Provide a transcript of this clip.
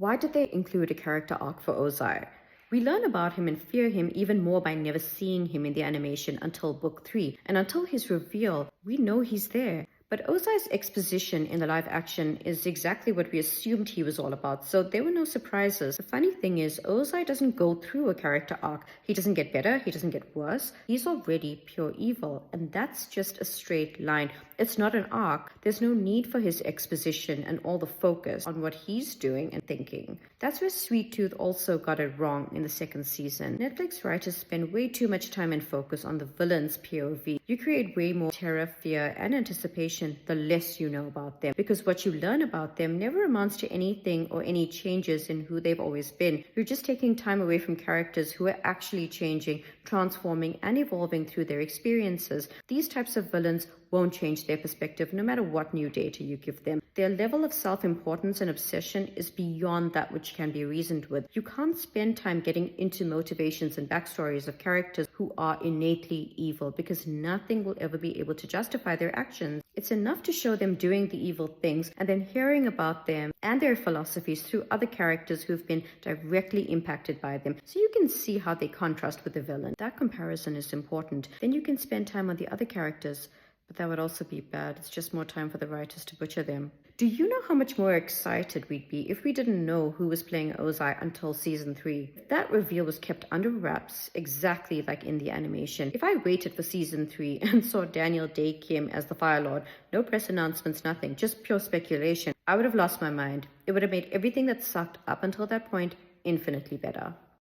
Why did they include a character arc for Ozai? We learn about him and fear him even more by never seeing him in the animation until book 3, and until his reveal, we know he's there. But Ozai's exposition in the live action is exactly what we assumed he was all about, so there were no surprises. The funny thing is, Ozai doesn't go through a character arc. He doesn't get better, he doesn't get worse. He's already pure evil, and that's just a straight line. It's not an arc. There's no need for his exposition and all the focus on what he's doing and thinking. That's where Sweet Tooth also got it wrong in the second season. Netflix writers spend way too much time and focus on the villain's POV. You create way more terror, fear, and anticipation the less you know about them, because what you learn about them never amounts to anything or any changes in who they've always been. You're just taking time away from characters who are actually changing, transforming, and evolving through their experiences. These types of villains won't change their perspective no matter what new data you give them. Their level of self-importance and obsession is beyond that which can be reasoned with. You can't spend time getting into motivations and backstories of characters who are innately evil, because nothing will ever be able to justify their actions. It's enough to show them doing the evil things and then hearing about them and their philosophies through other characters who've been directly impacted by them, so you can see how they contrast with the villain. That comparison is important. Then you can spend time on the other characters. But that would also be bad. It's just more time for the writers to butcher them. Do you know how much more excited we'd be if we didn't know who was playing Ozai until season 3? That reveal was kept under wraps, exactly like in the animation. If I waited for season 3 and saw Daniel Day Kim as the Fire Lord, no press announcements, nothing, just pure speculation, I would have lost my mind. It would have made everything that sucked up until that point infinitely better.